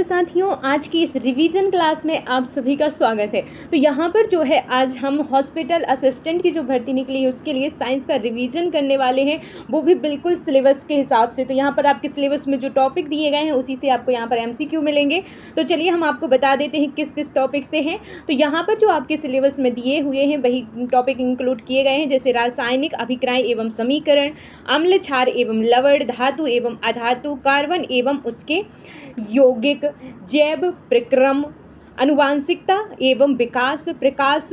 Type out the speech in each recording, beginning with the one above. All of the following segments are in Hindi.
साथियों, आज की इस रिवीजन क्लास में आप सभी का स्वागत है। तो यहाँ पर जो है आज हम हॉस्पिटल असिस्टेंट की जो भर्ती निकली है उसके लिए साइंस का रिवीजन करने वाले हैं, वो भी बिल्कुल सिलेबस के हिसाब से। तो यहाँ पर आपके सिलेबस में जो टॉपिक दिए गए हैं उसी से आपको यहाँ पर एमसीक्यू मिलेंगे। तो चलिए हम आपको बता देते हैं किस किस टॉपिक से हैं। तो यहाँ पर जो आपके सिलेबस में दिए हुए हैं वही टॉपिक इंक्लूड किए गए हैं, जैसे रासायनिक अभिक्रियाएँ एवं समीकरण, अम्ल क्षार एवं लवण, धातु एवं अधातु, कार्बन एवं उसके यौगिक, जैव प्रक्रम, आनुवांशिकता एवं विकास, प्रकाश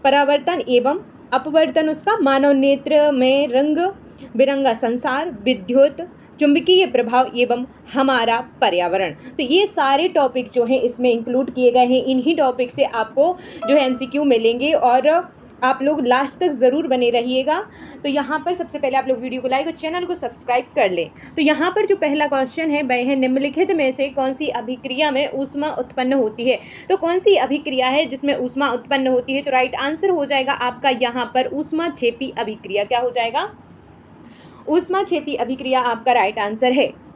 परावर्तन एवं अपवर्तन उसका, मानव नेत्र में रंग बिरंगा संसार, विद्युत चुंबकीय प्रभाव एवं हमारा पर्यावरण। तो ये सारे टॉपिक जो हैं इसमें इंक्लूड किए गए हैं। इन्हीं टॉपिक से आपको जो है एमसीक्यू मिलेंगे और आप लोग लास्ट तक ज़रूर बने रहिएगा। तो यहाँ पर सबसे पहले आप लोग वीडियो को लाइक और चैनल को सब्सक्राइब कर लें। तो यहाँ पर जो पहला क्वेश्चन है वह है निम्नलिखित में से कौन सी अभिक्रिया में ऊष्मा उत्पन्न होती है। तो कौन सी अभिक्रिया है जिसमें ऊष्मा उत्पन्न होती है? तो राइट आंसर हो जाएगा आपका यहाँ पर ऊष्माक्षेपी अभिक्रिया। क्या हो जाएगा? ऊष्माक्षेपी अभिक्रिया आपका राइट आंसर है।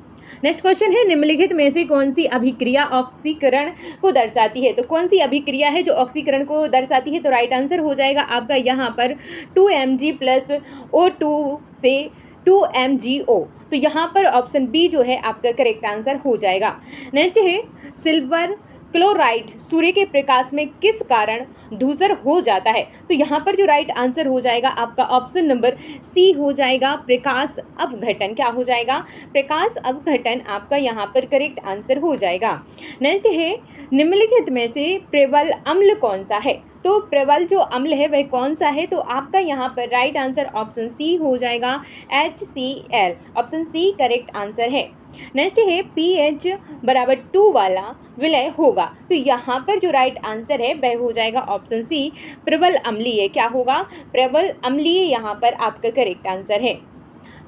नेक्स्ट क्वेश्चन है निम्नलिखित में से कौन सी अभिक्रिया ऑक्सीकरण को दर्शाती है। तो कौन सी अभिक्रिया है जो ऑक्सीकरण को दर्शाती है? तो राइट आंसर हो जाएगा आपका यहाँ पर 2Mg प्लस O2 से 2MgO। तो यहाँ पर ऑप्शन बी जो है आपका करेक्ट आंसर हो जाएगा। नेक्स्ट है सिल्वर क्लोराइड सूर्य के प्रकाश में किस कारण धूसर हो जाता है। तो यहाँ पर जो राइट आंसर हो जाएगा आपका ऑप्शन नंबर सी हो जाएगा, प्रकाश अपघटन। क्या हो जाएगा? प्रकाश अपघटन आपका यहाँ पर करेक्ट आंसर हो जाएगा। नेक्स्ट है निम्नलिखित में से प्रबल अम्ल कौन सा है। तो प्रबल जो अम्ल है वह कौन सा है? तो आपका यहाँ पर राइट आंसर ऑप्शन सी हो जाएगा, HCl। Option C correct answer है। नेक्स्ट है pH बराबर 2 वाला विलय होगा। तो यहाँ पर जो राइट आंसर है वह हो जाएगा ऑप्शन सी, प्रबल अम्लीय। क्या होगा? प्रबल अम्लीय यहाँ पर आपका करेक्ट आंसर है।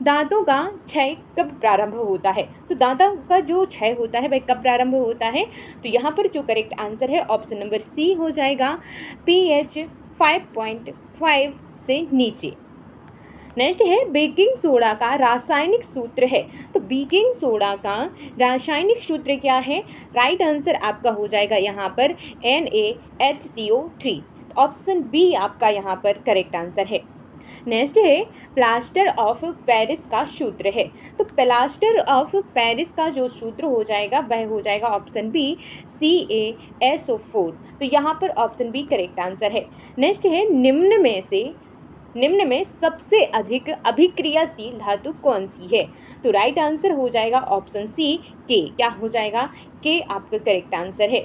दांतों का क्षय कब प्रारंभ होता है। तो दांतों का जो क्षय होता है वह कब प्रारंभ होता है? तो यहाँ पर जो करेक्ट आंसर है ऑप्शन नंबर सी हो जाएगा, pH 5.5 से नीचे। नेक्स्ट है बेकिंग सोडा का रासायनिक सूत्र है। तो बेकिंग सोडा का रासायनिक सूत्र क्या है? राइट आंसर आपका हो जाएगा यहाँ पर NaHCO3। ऑप्शन बी आपका यहाँ पर करेक्ट आंसर है। नेक्स्ट है प्लास्टर ऑफ पेरिस का सूत्र है। तो प्लास्टर ऑफ पेरिस का जो सूत्र हो जाएगा वह हो जाएगा ऑप्शन बी, CaSO4। तो यहाँ पर ऑप्शन बी करेक्ट आंसर है। नेक्स्ट है निम्न में सबसे अधिक अभिक्रियाशील धातु कौन सी है। तो राइट आंसर हो जाएगा ऑप्शन सी, के। क्या हो जाएगा? के आपका करेक्ट आंसर है।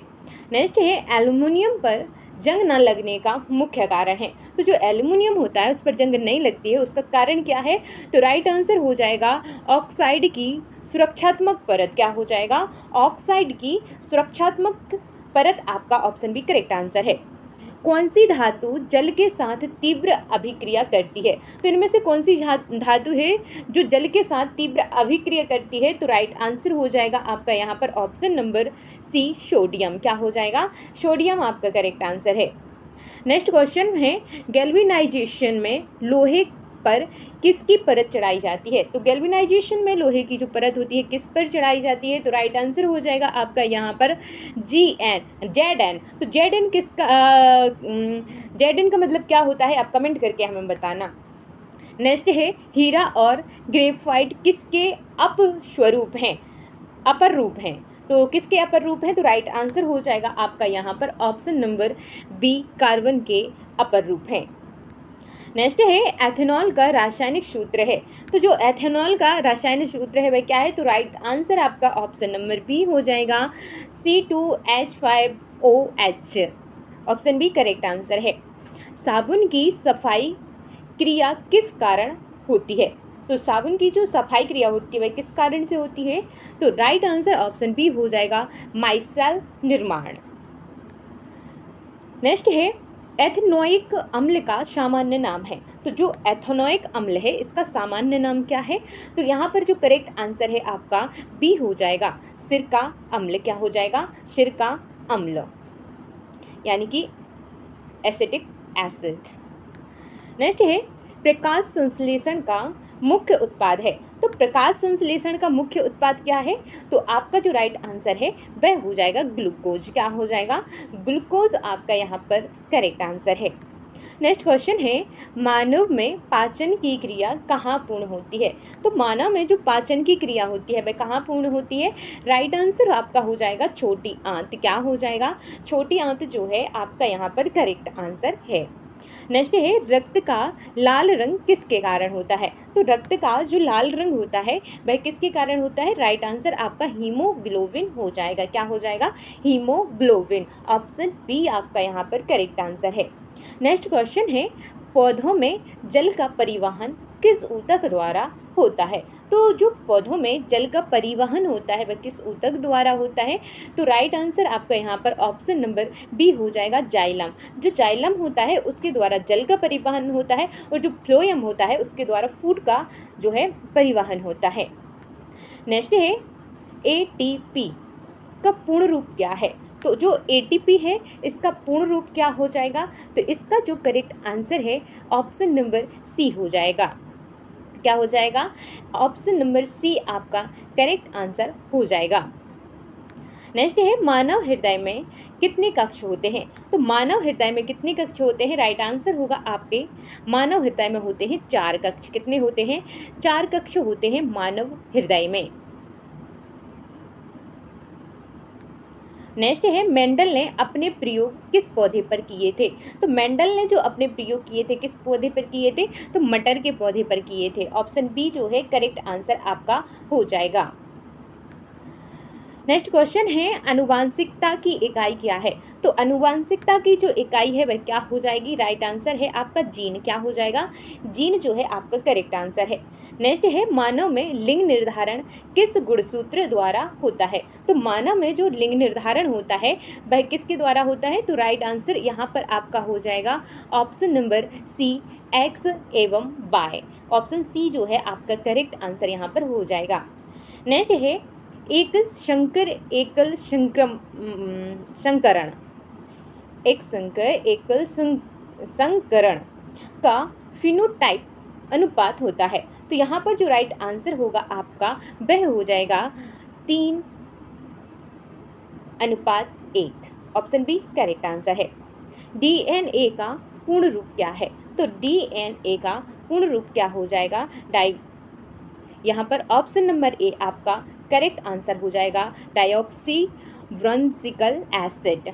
नेक्स्ट है एल्युमिनियम पर जंग न लगने का मुख्य कारण है। तो जो एल्युमिनियम होता है उस पर जंग नहीं लगती है, उसका कारण क्या है? तो राइट आंसर हो जाएगा ऑक्साइड की सुरक्षात्मक परत। क्या हो जाएगा? ऑक्साइड की सुरक्षात्मक परत आपका ऑप्शन बी करेक्ट आंसर है। कौन सी धातु जल के साथ तीव्र अभिक्रिया करती है। तो इनमें से कौन सी धातु है जो जल के साथ तीव्र अभिक्रिया करती है? तो राइट आंसर हो जाएगा आपका यहाँ पर ऑप्शन नंबर सी, सोडियम। क्या हो जाएगा? सोडियम आपका करेक्ट आंसर है। नेक्स्ट क्वेश्चन है गैल्वेनाइजेशन में लोहे पर किसकी परत चढ़ाई जाती है। तो गैल्वेनाइजेशन में लोहे की जो परत होती है किस पर चढ़ाई जाती है? तो राइट आंसर हो जाएगा आपका यहाँ पर Zn। तो Zn किसका Zn का मतलब क्या होता है आप कमेंट करके हमें बताना। नेक्स्ट है हीरा और ग्रेफाइट किसके अपर रूप हैं। तो किसके अपर रूप हैं? तो राइट आंसर हो जाएगा आपका यहाँ पर ऑप्शन नंबर बी, कार्बन के अपर रूप हैं। नेक्स्ट है एथेनॉल का रासायनिक सूत्र है। तो जो एथेनॉल का रासायनिक सूत्र है वह क्या है? तो राइट आंसर आपका ऑप्शन नंबर बी हो जाएगा, C2H5OH। Option B correct answer है। साबुन की सफाई क्रिया किस कारण होती है। तो साबुन की जो सफाई क्रिया होती है वह किस कारण से होती है? तो राइट आंसर ऑप्शन बी हो जाएगा, माइसेल निर्माण। नेक्स्ट है एथेनोइक अम्ल का सामान्य नाम है। तो जो एथेनोइक अम्ल है इसका सामान्य नाम क्या है? तो यहाँ पर जो करेक्ट आंसर है आपका बी हो जाएगा, सिरका अम्ल। क्या हो जाएगा? सिरका अम्ल, यानी कि एसिटिक एसिड। नेक्स्ट है प्रकाश संश्लेषण का मुख्य उत्पाद है। तो प्रकाश संश्लेषण का मुख्य उत्पाद क्या है? तो आपका जो राइट आंसर है वह हो जाएगा ग्लूकोज। क्या हो जाएगा? ग्लूकोज आपका यहाँ पर करेक्ट आंसर है। नेक्स्ट क्वेश्चन है, मानव में पाचन की क्रिया कहाँ पूर्ण होती है? तो मानव में जो पाचन की क्रिया होती है वह कहाँ पूर्ण होती है? राइट आंसर आपका हो जाएगा छोटी आंत। क्या हो जाएगा? छोटी आंत जो है आपका यहाँ पर करेक्ट आंसर है। नेक्स्ट है, रक्त का लाल रंग किसके कारण होता है? तो रक्त का जो लाल रंग होता है वह किसके कारण होता है? राइट आंसर आपका हीमोग्लोबिन हो जाएगा। क्या हो जाएगा? हीमोग्लोबिन। ऑप्शन बी आपका यहाँ पर करेक्ट आंसर है। नेक्स्ट क्वेश्चन है, पौधों में जल का परिवहन किस ऊतक द्वारा होता है? तो जो पौधों में जल का परिवहन होता है वह किस ऊतक द्वारा होता है? तो राइट आंसर आपका यहाँ पर ऑप्शन नंबर बी हो जाएगा जाइलम। जो जाइलम होता है उसके द्वारा जल का परिवहन होता है और जो फ्लोएम होता है उसके द्वारा फूड का जो है परिवहन होता है। नेक्स्ट है, ATP का पूर्ण रूप क्या है? तो जो ATP है इसका पूर्ण रूप क्या हो जाएगा? तो इसका जो करेक्ट आंसर है ऑप्शन नंबर सी हो जाएगा। क्या हो जाएगा? ऑप्शन नंबर सी आपका करेक्ट आंसर हो जाएगा। नेक्स्ट है, मानव हृदय में कितने कक्ष होते हैं? तो मानव हृदय में कितने कक्ष होते हैं? राइट आंसर होगा आपके मानव हृदय में होते हैं 4 कक्ष। कितने होते हैं? 4 कक्ष होते हैं मानव हृदय में। नेक्स्ट है, मेंडल ने अपने प्रयोग किस पौधे पर किए थे? तो मेंडल ने जो अपने प्रयोग किए थे किस पौधे पर किए थे? तो मटर के पौधे पर किए थे। ऑप्शन बी जो है करेक्ट आंसर आपका हो जाएगा। नेक्स्ट क्वेश्चन है, आनुवांशिकता की इकाई क्या है? तो आनुवांशिकता की जो इकाई है वह क्या हो जाएगी? राइट आंसर है आपका जीन। क्या हो जाएगा? जीन जो है आपका करेक्ट आंसर है। नेक्स्ट है, मानव में लिंग निर्धारण किस गुणसूत्र द्वारा होता है? तो मानव में जो लिंग निर्धारण होता है वह किसके द्वारा होता है? तो राइट आंसर यहाँ पर आपका हो जाएगा ऑप्शन नंबर सी, एक्स एवं वाई। ऑप्शन सी जो है आपका करेक्ट आंसर यहाँ पर हो जाएगा। नेक्स्ट है, एकल संकरण का फिनोटाइप अनुपात होता है। तो यहाँ पर जो राइट आंसर होगा आपका वह हो जाएगा 3:1। ऑप्शन बी करेक्ट आंसर है। DNA का पूर्ण रूप क्या है? तो DNA का पूर्ण रूप क्या हो जाएगा? यहाँ पर ऑप्शन नंबर ए आपका करेक्ट आंसर हो जाएगा डाइऑक्सी ब्रोंजिकल एसिड।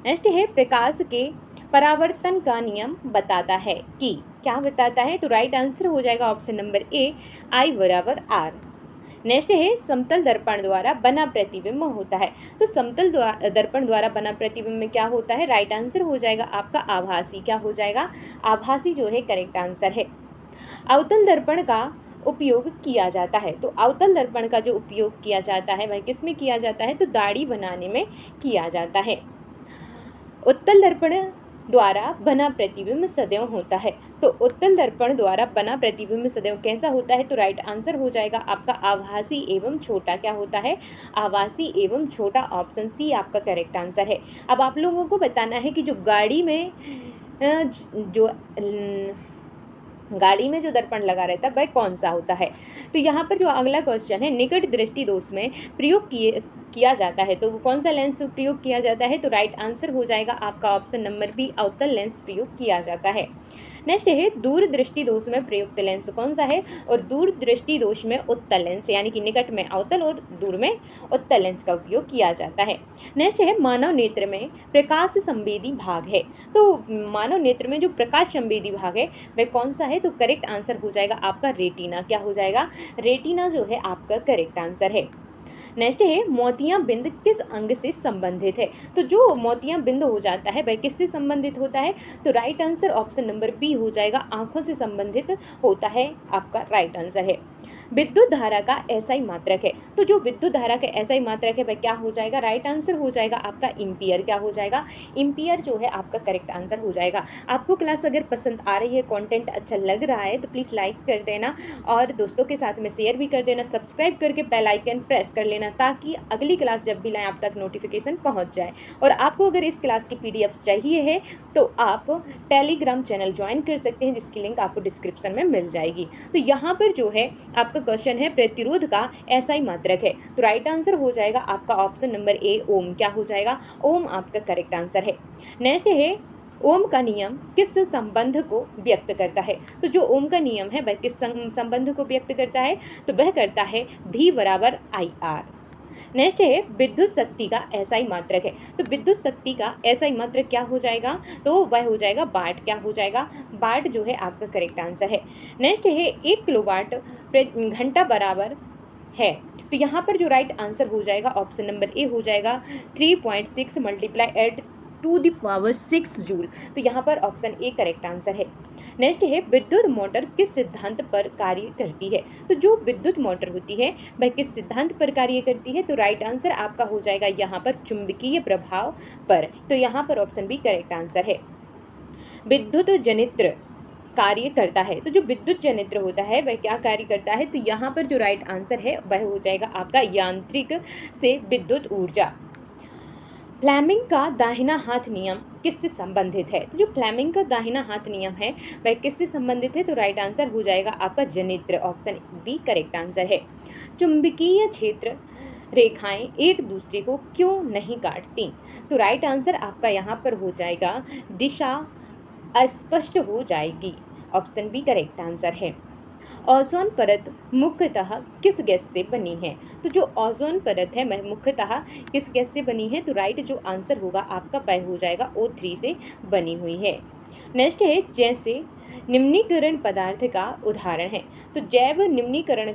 नेक्स्ट है, प्रकाश के परावर्तन का नियम बताता है कि क्या बताता है? तो राइट आंसर हो जाएगा option number A, I=R। Next है, समतल दर्पण द्वारा बना प्रतिबिंब होता है। तो समतल दर्पण द्वारा बना प्रतिबिंब में क्या होता है? राइट आंसर हो जाएगा आपका आभासी। क्या हो जाएगा? आभासी जो है करेक्ट आंसर है। अवतल दर्पण का उपयोग किया जाता है। तो अवतल दर्पण का जो उपयोग किया जाता है वह किस में किया जाता है? तो दाढ़ी बनाने में किया जाता है। उत्तल दर्पण द्वारा बना प्रतिबिंब सदैव होता है। तो उत्तल दर्पण द्वारा बना प्रतिबिंब सदैव कैसा होता है? तो राइट आंसर हो जाएगा आपका आभासी एवं छोटा। क्या होता है? आभासी एवं छोटा। ऑप्शन सी आपका करेक्ट आंसर है। अब आप लोगों को बताना है कि जो गाड़ी में जो दर्पण लगा रहता है वह कौन सा होता है? तो यहाँ पर जो अगला क्वेश्चन है, निकट दृष्टि दोष में प्रयोग किया जाता है, तो वो कौन सा लेंस प्रयोग किया जाता है? तो राइट आंसर हो जाएगा आपका ऑप्शन नंबर बी, अवतल लेंस प्रयोग किया जाता है। नेक्स्ट है, दूर दृष्टि दोष में प्रयुक्त लेंस कौन सा है? और दूर दृष्टि दोष में उत्तल लेंस, यानी कि निकट में अवतल और दूर में उत्तल लेंस का उपयोग किया जाता है। नेक्स्ट है, मानव नेत्र में प्रकाश संवेदी भाग है। तो मानव नेत्र में जो प्रकाश संवेदी भाग है वह कौन सा है? तो करेक्ट आंसर हो जाएगा आपका रेटिना। क्या हो जाएगा? रेटिना जो है आपका करेक्ट आंसर है। नेक्स्ट है, मोतियां बिंद किस अंग से संबंधित है? तो जो मोतियां बिंद हो जाता है वह किससे संबंधित होता है? तो right answer option number B हो जाएगा, आंखों से संबंधित होता है। आपका राइट आंसर है। विद्युत धारा का एसआई मात्रक है। तो जो विद्युत धारा का एसआई मात्रक है वह क्या हो जाएगा, राइट आंसर हो जाएगा आपका एम्पियर। क्या हो जाएगा, एम्पियर जो है आपका करेक्ट आंसर हो जाएगा। आपको क्लास अगर पसंद आ रही है, कंटेंट अच्छा लग रहा है तो प्लीज़ लाइक कर देना और दोस्तों के साथ में शेयर भी कर देना, सब्सक्राइब करके बेल आइकन प्रेस कर लेना ताकि अगली क्लास जब भी लाएँ आप तक नोटिफिकेशन पहुँच जाए। और आपको अगर इस क्लास की PDF चाहिए है तो आप टेलीग्राम चैनल ज्वाइन कर सकते हैं जिसकी लिंक आपको डिस्क्रिप्शन में मिल जाएगी। तो यहाँ पर जो है आपका क्वेश्चन है प्रतिरोध का एसआई मात्रक है। तो राइट आंसर हो जाएगा आपका ऑप्शन नंबर ए ओम। क्या हो जाएगा, ओम आपका करेक्ट आंसर है। नेक्स्ट है ओम का नियम किस संबंध को व्यक्त करता है। तो जो ओम का नियम है वह किस संबंध को व्यक्त करता है, तो वह करता है V बराबर IR। नेक्स्ट है विद्युत शक्ति का एसआई मात्रक है। तो विद्युत शक्ति का एसआई मात्रक क्या हो जाएगा, तो वह हो जाएगा वाट। क्या हो जाएगा, वाट जो है आपका करेक्ट आंसर है। नेक्स्ट है 1 किलोवाट घंटा बराबर है। तो यहाँ पर जो राइट आंसर हो जाएगा ऑप्शन नंबर ए हो जाएगा 3.6 multiply 8 to the power 6 joule. तो यहाँ पर ऑप्शन ए करेक्ट आंसर है। नेक्स्ट है विद्युत मोटर किस सिद्धांत पर कार्य करती है। तो जो विद्युत मोटर होती है वह किस सिद्धांत पर कार्य करती है, तो राइट आंसर आपका हो जाएगा यहाँ पर चुंबकीय प्रभाव पर। तो यहाँ पर ऑप्शन बी करेक्ट आंसर है। विद्युत जनित्र कार्य करता है। तो जो विद्युत जनित्र होता है वह क्या कार्य करता है, तो यहाँ पर जो राइट आंसर है वह हो जाएगा आपका यांत्रिक से विद्युत ऊर्जा। फ्लेमिंग का दाहिना हाथ नियम किससे संबंधित है। तो जो फ्लेमिंग का दाहिना हाथ नियम है वह किससे संबंधित है, तो राइट आंसर हो जाएगा आपका जनित्र। ऑप्शन बी करेक्ट आंसर है। चुंबकीय क्षेत्र रेखाएं एक दूसरे को क्यों नहीं काटती, तो राइट आंसर आपका यहाँ पर हो जाएगा दिशा अस्पष्ट हो जाएगी। ऑप्शन बी करेक्ट आंसर है। ओजोन परत मुख्यतः किस गैस से बनी है। तो जो ओजोन परत है वह मुख्यतः किस गैस से बनी है, तो राइट जो आंसर होगा आपका वह हो जाएगा O3 से बनी हुई है। नेक्स्ट है जैसे निम्नीकरण पदार्थ का उदाहरण है। तो जैव निम्नीकरण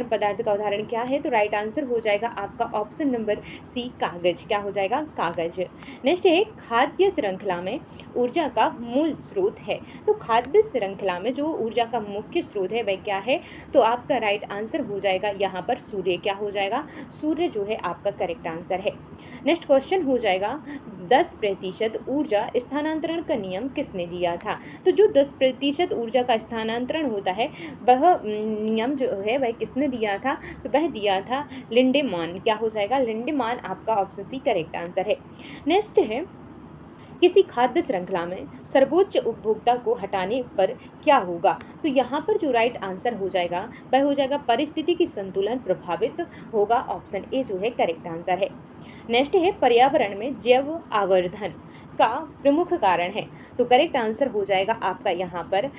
पदार्थ का उदाहरण क्या है, तो राइट आंसर हो जाएगा आपका ऑप्शन नंबर सी कागज। क्या हो जाएगा, कागज। नेक्स्ट है खाद्य श्रृंखला में ऊर्जा का मूल स्रोत है। तो खाद्य श्रृंखला में जो ऊर्जा का मुख्य स्रोत है वह क्या है, तो आपका राइट आंसर हो जाएगा यहाँ पर सूर्य। क्या हो जाएगा, सूर्य जो है आपका करेक्ट आंसर है। नेक्स्ट क्वेश्चन हो जाएगा 10% ऊर्जा स्थानांतरण का नियम किसने दिया था। तो जो 10% ऊर्जा का स्थानांतरण होता है वह नियम जो है वह किसने दिया था, तो वह दिया था लिंडेमान। क्या हो जाएगा, लिंडेमान आपका ऑप्शन सी करेक्ट आंसर है। नेक्स्ट है किसी खाद्य श्रृंखला में सर्वोच्च उपभोक्ता को हटाने पर क्या होगा। तो यहाँ पर जो राइट आंसर हो जाएगा वह हो जाएगा परिस्थिति की संतुलन प्रभावित होगा। ऑप्शन ए जो है करेक्ट आंसर है। नेक्स्ट है पर्यावरण में जैव आवर्धन का प्रमुख कारण है। तो करेक्ट आंसर हो जाएगा आपका यहाँ पर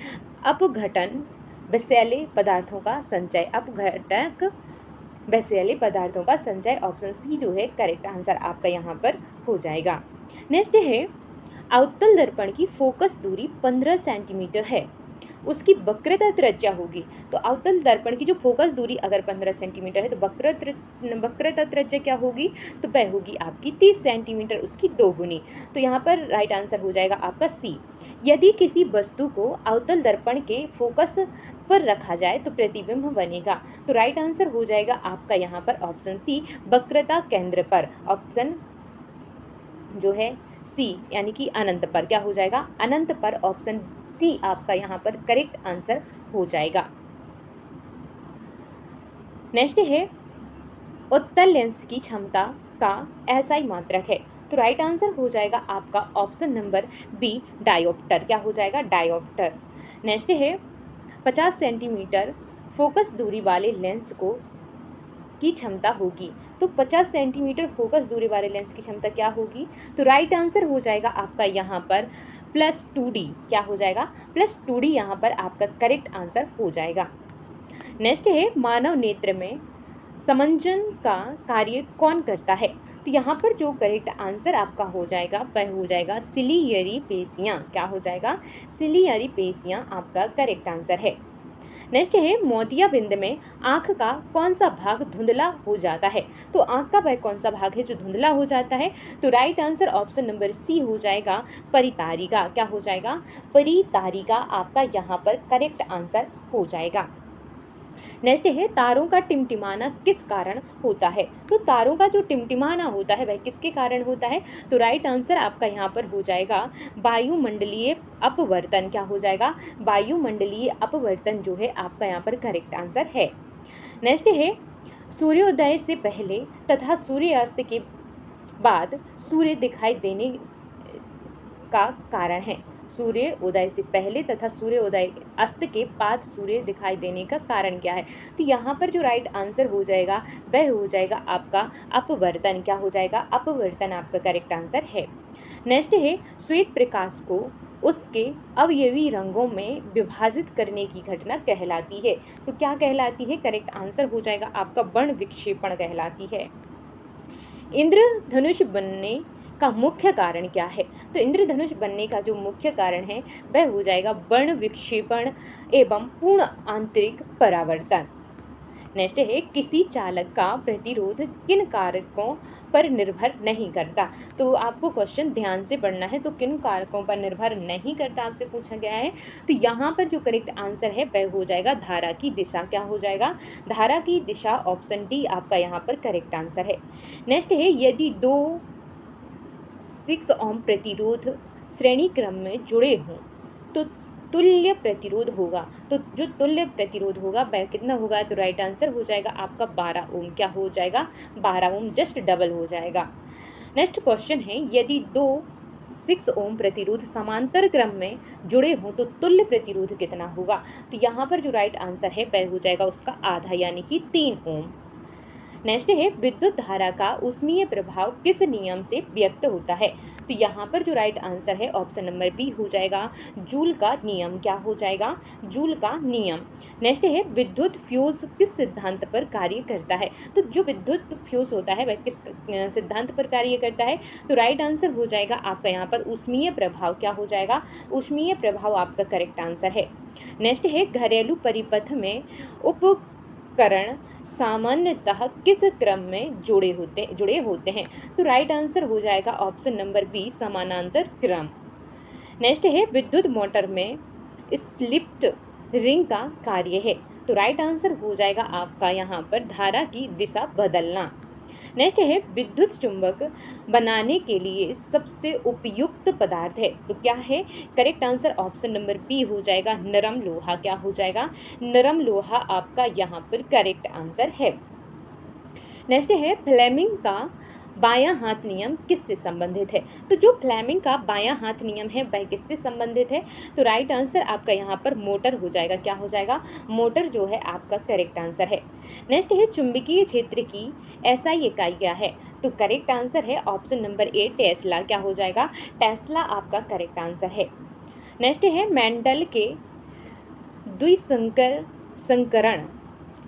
अपघटन विषैले पदार्थों का संचय। अपघटक विषैले पदार्थों का संचय। ऑप्शन सी जो है करेक्ट आंसर आपका यहाँ पर हो जाएगा। नेक्स्ट है अवतल दर्पण की फोकस दूरी 15 सेंटीमीटर है, उसकी वक्रता त्रिज्या होगी। तो अवतल दर्पण की जो फोकस दूरी अगर 15 सेंटीमीटर है तो वक्रता त्रिज्या क्या होगी, तो वह होगी आपकी 30 सेंटीमीटर, उसकी 2 गुनी। तो यहाँ पर राइट आंसर हो जाएगा आपका सी। यदि किसी वस्तु को अवतल दर्पण के फोकस पर रखा जाए तो प्रतिबिंब बनेगा। तो राइट आंसर हो जाएगा आपका यहाँ पर ऑप्शन सी वक्रता केंद्र पर। ऑप्शन जो है सी यानी कि अनंत पर। क्या हो जाएगा, अनंत पर। ऑप्शन सी आपका यहाँ पर करेक्ट आंसर हो जाएगा। नेक्स्ट है उत्तल लेंस की क्षमता का एसआई मात्रक है। तो राइट आंसर हो जाएगा आपका ऑप्शन नंबर बी डायोप्टर। क्या हो जाएगा, डायोप्टर। नेक्स्ट है 50 सेंटीमीटर फोकस दूरी वाले लेंस की क्षमता होगी। तो 50 सेंटीमीटर फोकस दूरी वाले लेंस की क्षमता क्या होगी, तो राइट आंसर हो जाएगा आपका यहाँ पर +2D। क्या हो जाएगा, +2D यहाँ पर आपका करेक्ट आंसर हो जाएगा। नेक्स्ट है मानव नेत्र में समंजन का कार्य कौन करता है। तो यहाँ पर जो करेक्ट आंसर आपका हो जाएगा वह हो जाएगा सिलियरी पेशियाँ। क्या हो जाएगा, सिलियरी पेशियाँ आपका करेक्ट आंसर है। नेक्स्ट है मोतियाबिंद में आँख का कौन सा भाग धुंधला हो जाता है। तो आँख का वह कौन सा भाग है जो धुंधला हो जाता है। तो right answer option number C हो जाएगा परितारिका। क्या हो जाएगा, परितारिका आपका यहाँ पर करेक्ट आंसर हो जाएगा। नेक्स्ट है तारों का टिमटिमाना किस कारण होता है। तो तारों का जो टिमटिमाना होता है वह किसके कारण होता है। तो राइट आंसर आपका यहाँ पर हो जाएगा वायुमंडलीय अपवर्तन। क्या हो जाएगा, वायुमंडलीय अपवर्तन जो है आपका यहाँ पर करेक्ट आंसर है। नेक्स्ट है सूर्योदय से पहले तथा सूर्यास्त के बाद सूर्य दिखाई देने का कारण है। सूर्य उदय से पहले तथा सूर्योदय अस्त के बाद सूर्य दिखाई देने का कारण क्या है। तो यहाँ पर जो राइट आंसर हो जाएगा वह हो जाएगा आपका अपवर्तन। क्या हो जाएगा, अपवर्तन आपका करेक्ट आंसर है। नेक्स्ट है श्वेत प्रकाश को उसके अवयवी रंगों में विभाजित करने की घटना कहलाती है। तो क्या कहलाती है, करेक्ट आंसर हो जाएगा आपका वर्ण विक्षेपण कहलाती है। इंद्रधनुष बनने का मुख्य कारण क्या है। तो इंद्रधनुष बनने का जो मुख्य कारण है वह हो जाएगा वर्ण विक्षेपण एवं पूर्ण आंतरिक परावर्तन। नेक्स्ट है किसी चालक का प्रतिरोध किन कारकों पर निर्भर नहीं करता। तो आपको क्वेश्चन ध्यान से पढ़ना है। तो किन कारकों पर निर्भर नहीं करता आपसे पूछा गया है। तो यहाँ पर जो करेक्ट आंसर है वह हो जाएगा धारा की दिशा। क्या हो जाएगा, धारा की दिशा। ऑप्शन डी आपका यहाँ पर करेक्ट आंसर है। नेक्स्ट है यदि दो 6 ओम प्रतिरोध श्रेणी क्रम में जुड़े हों तो तुल्य प्रतिरोध होगा। तो जो तुल्य प्रतिरोध होगा वह कितना होगा। तो राइट आंसर हो जाएगा आपका 12 ओम। क्या हो जाएगा, 12 ओम, जस्ट डबल हो जाएगा। नेक्स्ट क्वेश्चन है यदि दो 6 ओम प्रतिरोध समांतर क्रम में जुड़े हों तो तुल्य प्रतिरोध कितना होगा। तो यहाँ पर जो राइट आंसर है वह हो जाएगा उसका आधा यानी कि 3 ओम। नेक्स्ट है विद्युत धारा का ऊष्मीय प्रभाव किस नियम से व्यक्त होता है। तो यहाँ पर जो राइट आंसर है ऑप्शन नंबर बी हो जाएगा जूल का नियम। क्या हो जाएगा, जूल का नियम। नेक्स्ट है विद्युत फ्यूज किस सिद्धांत पर कार्य करता है। तो जो विद्युत फ्यूज होता है वह किस सिद्धांत पर कार्य करता है। तो राइट आंसर हो जाएगा आपका यहाँ पर ऊष्मीय प्रभाव। क्या हो जाएगा, ऊष्मीय प्रभाव आपका करेक्ट आंसर है। नेक्स्ट है घरेलू परिपथ में उपकरण सामान्यतः किस क्रम में जुड़े होते हैं। तो राइट आंसर हो जाएगा ऑप्शन नंबर बी समानांतर क्रम। नेक्स्ट है विद्युत मोटर में स्लिप्ड रिंग का कार्य है। तो राइट आंसर हो जाएगा आपका यहाँ पर धारा की दिशा बदलना। नेक्स्ट है विद्युत चुंबक बनाने के लिए सबसे उपयुक्त पदार्थ है। तो क्या है, correct answer option number B हो जाएगा नरम लोहा। क्या हो जाएगा, नरम लोहा आपका यहाँ पर करेक्ट आंसर है। नेक्स्ट है फ्लेमिंग का बायां हाथ नियम किससे संबंधित है। तो जो फ्लेमिंग का बायां हाथ नियम है वह किससे संबंधित है। तो राइट आंसर आपका यहाँ पर मोटर हो जाएगा। क्या हो जाएगा, मोटर जो है आपका करेक्ट आंसर है। नेक्स्ट है चुंबकीय क्षेत्र की एसआई इकाई क्या है। तो करेक्ट आंसर है ऑप्शन नंबर ए टेस्ला। क्या हो जाएगा, टेस्ला आपका करेक्ट आंसर है। नेक्स्ट है मेंडल के द्विसंकर संकरण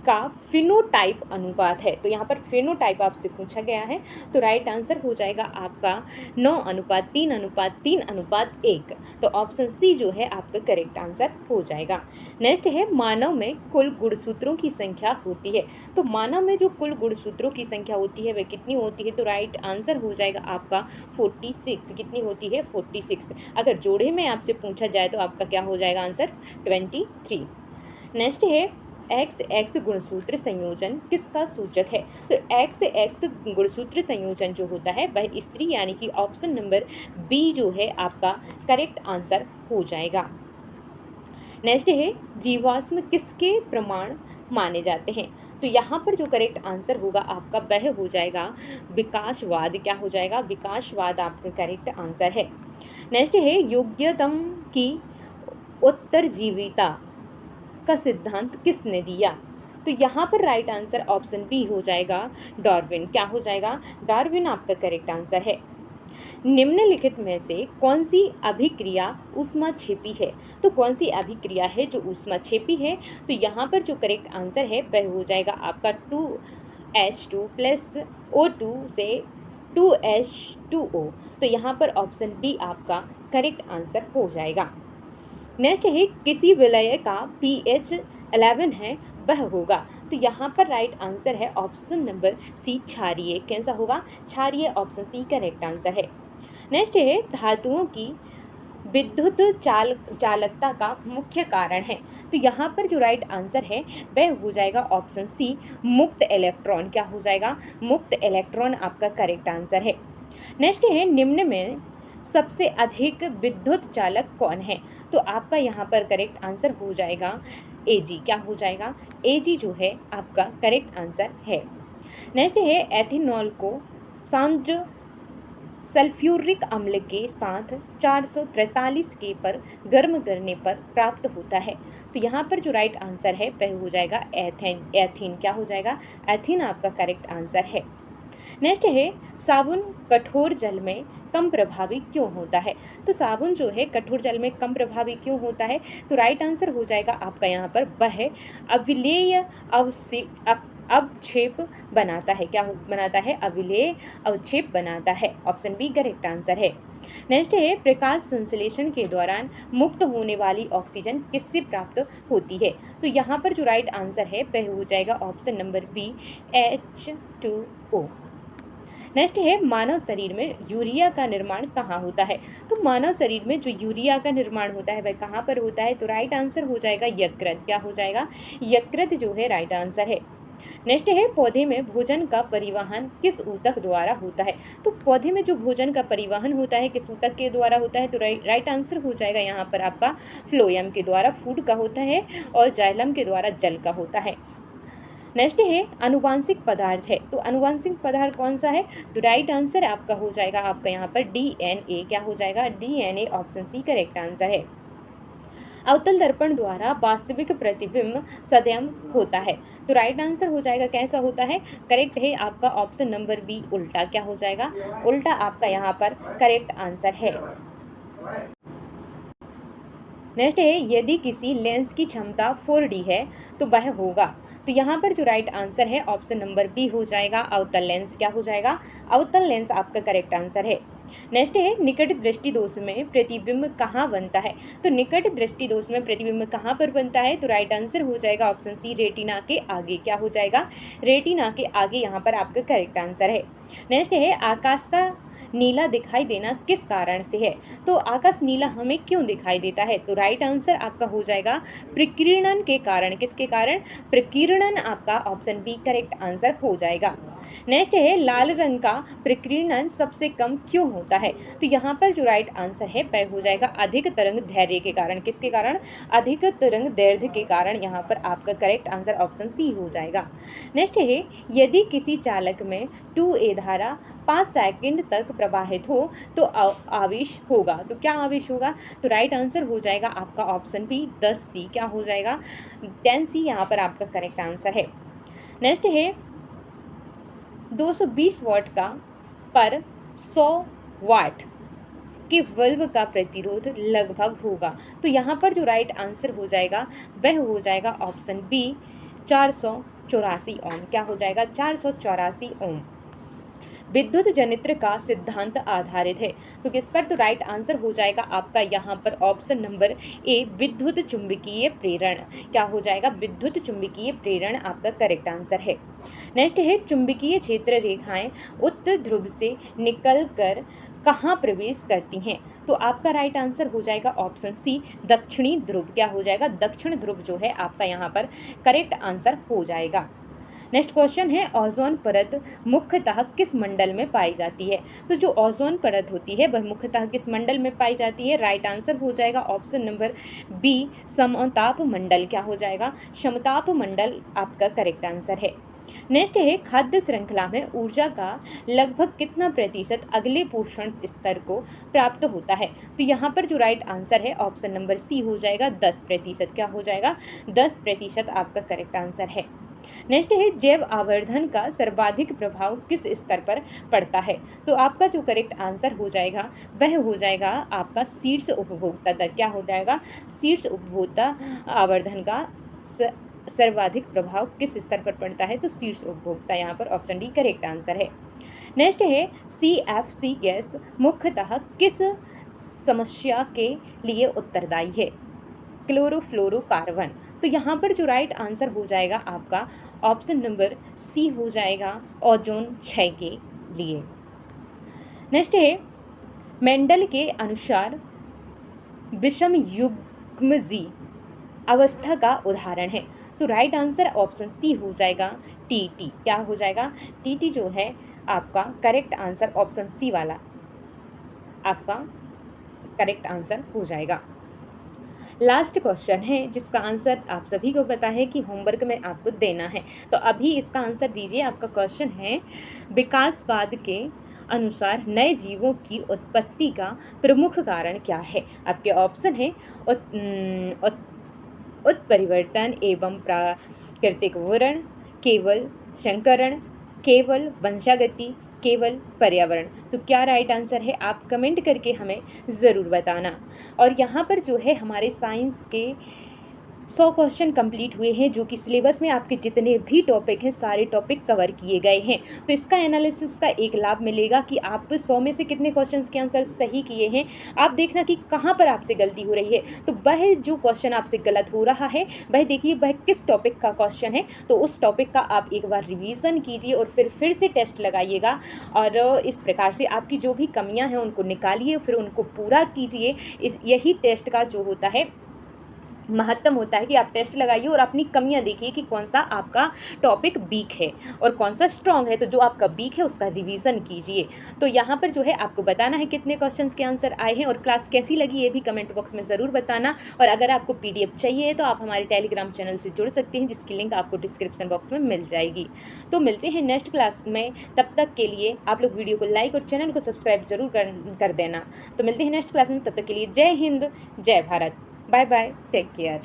का फिनोटाइप अनुपात है। तो यहाँ पर फिनोटाइप आपसे पूछा गया है। तो राइट आंसर हो जाएगा आपका 9:3:3:1। तो ऑप्शन सी जो है आपका करेक्ट आंसर हो जाएगा। नेक्स्ट है मानव में कुल गुणसूत्रों की संख्या होती है। तो मानव में जो कुल गुणसूत्रों की संख्या होती है वह कितनी होती है। तो राइट आंसर हो जाएगा आपका 46। कितनी होती है, 46। अगर जोड़े में आपसे पूछा जाए तो आपका क्या हो जाएगा आंसर, 23। नेक्स्ट है XX गुणसूत्र संयोजन किसका सूचक है। तो XX गुणसूत्र संयोजन जो होता है वह स्त्री यानी कि ऑप्शन नंबर बी जो है आपका करेक्ट आंसर हो जाएगा। नेक्स्ट है जीवाश्म किसके प्रमाण माने जाते हैं। तो यहाँ पर जो करेक्ट आंसर होगा आपका वह हो जाएगा विकासवाद। क्या हो जाएगा, विकासवाद आपका करेक्ट आंसर है। नेक्स्ट है योग्यतम की उत्तरजीविता का सिद्धांत किसने दिया। तो यहाँ पर राइट आंसर ऑप्शन बी हो जाएगा डार्विन। क्या हो जाएगा, डार्विन आपका करेक्ट आंसर है। निम्नलिखित में से कौन सी अभिक्रिया ऊष्माक्षेपी है। तो कौन सी अभिक्रिया है जो ऊष्माक्षेपी है। तो यहाँ पर जो करेक्ट आंसर है वह हो जाएगा आपका 2H2 + O2 से 2H2O। तो यहाँ पर ऑप्शन बी आपका करेक्ट आंसर हो जाएगा। नेक्स्ट है किसी विलय का pH 11 है वह होगा। तो यहाँ पर राइट आंसर है ऑप्शन नंबर सी क्षारीय। कैसा होगा? क्षारीय, ऑप्शन सी करेक्ट आंसर है। नेक्स्ट है धातुओं की विद्युत चालकता का मुख्य कारण है। तो यहाँ पर जो राइट आंसर है वह हो जाएगा ऑप्शन सी मुक्त इलेक्ट्रॉन। क्या हो जाएगा? मुक्त इलेक्ट्रॉन आपका करेक्ट आंसर है। नेक्स्ट है निम्न में सबसे अधिक विद्युत चालक कौन है? तो आपका यहाँ पर करेक्ट आंसर हो जाएगा एजी। क्या हो जाएगा? एजी जो है आपका करेक्ट आंसर है। नेक्स्ट है एथेनॉल को सांद्र सल्फ्यूरिक अम्ल के साथ 443 के पर गर्म करने पर प्राप्त होता है। तो यहाँ पर जो राइट आंसर है वह हो जाएगा एथीन। क्या हो जाएगा? एथीन आपका करेक्ट आंसर है। नेक्स्ट है साबुन कठोर जल में कम प्रभावी क्यों होता है? तो साबुन जो है कठोर जल में कम प्रभावी क्यों होता है? तो राइट आंसर हो जाएगा आपका यहाँ पर वह अविलेय अवक्षेप बनाता है। क्या बनाता है? अविलेय अवक्षेप बनाता है। ऑप्शन बी करेक्ट आंसर है। नेक्स्ट है प्रकाश संश्लेषण के दौरान मुक्त होने वाली ऑक्सीजन किससे प्राप्त होती है? तो यहाँ पर जो राइट आंसर है वह हो जाएगा option number B H2O। Next है मानव शरीर में यूरिया का निर्माण कहाँ होता है? तो मानव शरीर में जो यूरिया का निर्माण होता है वह कहाँ पर होता है? तो राइट आंसर हो जाएगा यकृत। क्या हो जाएगा? यकृत जो है राइट आंसर है। नेक्स्ट है पौधे में भोजन का परिवहन किस ऊतक द्वारा होता है? तो पौधे में जो भोजन का परिवहन होता है किस ऊतक के द्वारा होता है? तो राइट आंसर हो जाएगा यहाँ पर आपका फ्लोएम के द्वारा फूड का होता है और जाइलम के द्वारा जल का होता है। नेक्स्ट है आनुवांशिक पदार्थ है। तो आनुवांशिक पदार्थ कौन सा है? तो राइट आंसर आपका हो जाएगा आपका यहाँ पर डीएनए। क्या हो जाएगा? DNA, option C correct answer है। अवतल दर्पण द्वारा वास्तविक प्रतिबिंब सदैव होता है। तो राइट आंसर हो जाएगा कैसा होता है? करेक्ट है आपका ऑप्शन नंबर बी उल्टा। क्या हो जाएगा? उल्टा आपका यहाँ पर करेक्ट आंसर है। नेक्स्ट है यदि किसी लेंस की क्षमता 4D है तो वह होगा। तो यहाँ पर जो राइट आंसर है ऑप्शन नंबर बी हो जाएगा अवतल लेंस। क्या हो जाएगा? अवतल लेंस आपका करेक्ट आंसर है। नेक्स्ट है निकट दृष्टि दोष में प्रतिबिंब कहाँ बनता है? तो निकट दृष्टि दोष में प्रतिबिंब कहाँ पर बनता है? तो राइट आंसर हो जाएगा ऑप्शन सी रेटिना के आगे। क्या हो जाएगा? रेटिना के आगे यहाँ पर आपका करेक्ट आंसर है। नेक्स्ट है आकाश का नीला दिखाई देना किस कारण से है? तो आकाश नीला हमें क्यों दिखाई देता है? तो राइट आंसर आपका हो जाएगा प्रकीर्णन के कारण। किसके कारण? प्रकीर्णन आपका ऑप्शन बी करेक्ट आंसर हो जाएगा। नेक्स्ट है लाल रंग का प्रकीर्णन सबसे कम क्यों होता है? तो यहाँ पर जो राइट आंसर है वह हो जाएगा अधिक तरंग दैर्ध्य के कारण। किसके कारण? अधिक तरंग दैर्ध्य के कारण यहाँ पर आपका करेक्ट आंसर ऑप्शन सी हो जाएगा। नेक्स्ट है यदि किसी चालक में 2A धारा 5 सेकंड तक प्रवाहित हो तो आवेश होगा। तो क्या आवेश होगा? तो राइट आंसर हो जाएगा आपका ऑप्शन बी 10C। क्या हो जाएगा? 10C यहाँ पर आपका करेक्ट आंसर है। नेक्स्ट है 220 वाट का पर 100 वाट के बल्ब का प्रतिरोध लगभग होगा। तो यहाँ पर जो राइट आंसर हो जाएगा वह हो जाएगा ऑप्शन बी 484 ओम। क्या हो जाएगा? 484 ओम। विद्युत जनित्र का सिद्धांत आधारित है। तो किस पर? तो राइट आंसर हो जाएगा आपका यहाँ पर ऑप्शन नंबर ए विद्युत चुंबकीय प्रेरण। क्या हो जाएगा? विद्युत चुंबकीय प्रेरण आपका करेक्ट आंसर है। नेक्स्ट है चुंबकीय क्षेत्र रेखाएं उत्तर ध्रुव से निकलकर कहाँ प्रवेश करती हैं? तो आपका राइट आंसर हो जाएगा ऑप्शन सी दक्षिणी ध्रुव। क्या हो जाएगा? दक्षिण ध्रुव जो है आपका यहाँ पर करेक्ट आंसर हो जाएगा। नेक्स्ट क्वेश्चन है ओजोन परत मुख्यतः किस मंडल में पाई जाती है? तो जो ओजोन परत होती है वह मुख्यतः किस मंडल में पाई जाती है? राइट आंसर हो जाएगा ऑप्शन नंबर बी समताप मंडल। क्या हो जाएगा? समताप मंडल आपका करेक्ट आंसर है। नेक्स्ट है खाद्य श्रृंखला में ऊर्जा का लगभग कितना प्रतिशत अगले पोषण स्तर को प्राप्त होता है? तो यहाँ पर जो राइट आंसर है ऑप्शन नंबर सी हो जाएगा 10%। क्या हो जाएगा? 10% आपका करेक्ट आंसर है। नेक्स्ट है जैव आवर्धन का सर्वाधिक प्रभाव किस स्तर पर पड़ता है? तो आपका जो करेक्ट आंसर हो जाएगा वह हो जाएगा आपका शीर्ष उपभोक्ता तक। क्या हो जाएगा? शीर्ष उपभोक्ता आवर्धन का सर्वाधिक प्रभाव किस स्तर पर पड़ता है? तो शीर्ष उपभोक्ता यहाँ पर ऑप्शन डी करेक्ट आंसर है। नेक्स्ट है CFC गैस मुख्यतः किस समस्या के लिए उत्तरदायी है? क्लोरोफ्लोरोकार्बन। तो तो यहाँ पर जो राइट आंसर हो जाएगा आपका ऑप्शन नंबर सी हो जाएगा ओजोन क्षय के लिए। नेक्स्ट है मेंडल के अनुसार विषम युग्मजी अवस्था का उदाहरण है। तो राइट आंसर ऑप्शन सी हो जाएगा टीटी। क्या हो जाएगा? टीटी जो है आपका करेक्ट आंसर ऑप्शन सी वाला आपका करेक्ट आंसर हो जाएगा। लास्ट क्वेश्चन है जिसका आंसर आप सभी को पता है कि होमवर्क में आपको देना है, तो अभी इसका आंसर दीजिए। आपका क्वेश्चन है विकासवाद के अनुसार नए जीवों की उत्पत्ति का प्रमुख कारण क्या है? आपके ऑप्शन है उत्परिवर्तन एवं प्राकृतिक वर्ण, केवल संकरण, केवल वंशागति, केवल पर्यावरण। तो क्या राइट आंसर है? आप कमेंट करके हमें ज़रूर बताना। और यहाँ पर जो है हमारे साइंस के 100 क्वेश्चन कंप्लीट हुए हैं, जो कि सिलेबस में आपके जितने भी टॉपिक हैं सारे टॉपिक कवर किए गए हैं। तो इसका एनालिसिस का एक लाभ मिलेगा कि आप 100 में से कितने क्वेश्चंस के आंसर सही किए हैं। आप देखना कि कहाँ पर आपसे गलती हो रही है। तो वह जो क्वेश्चन आपसे गलत हो रहा है वह देखिए वह किस टॉपिक का क्वेश्चन है, तो उस टॉपिक का आप एक बार रिवीजन कीजिए और फिर से टेस्ट लगाइएगा। और इस प्रकार से आपकी जो भी कमियाँ हैं उनको निकालिए, फिर उनको पूरा कीजिए। यही टेस्ट का जो होता है महत्व होता है कि आप टेस्ट लगाइए और अपनी कमियां देखिए कि कौन सा आपका टॉपिक वीक है और कौन सा स्ट्रांग है। तो जो आपका वीक है उसका रिवीजन कीजिए। तो यहाँ पर जो है आपको बताना है कितने क्वेश्चंस के आंसर आए हैं और क्लास कैसी लगी ये भी कमेंट बॉक्स में ज़रूर बताना। और अगर आपको PDF चाहिए तो आप हमारे टेलीग्राम चैनल से जुड़ सकते हैं, जिसकी लिंक आपको डिस्क्रिप्शन बॉक्स में मिल जाएगी। तो मिलते हैं नेक्स्ट क्लास में, तब तक के लिए आप लोग वीडियो को लाइक और चैनल को सब्सक्राइब जरूर कर देना। तो मिलते हैं नेक्स्ट क्लास में, तब तक के लिए जय हिंद, जय Bharat, bye bye, take care.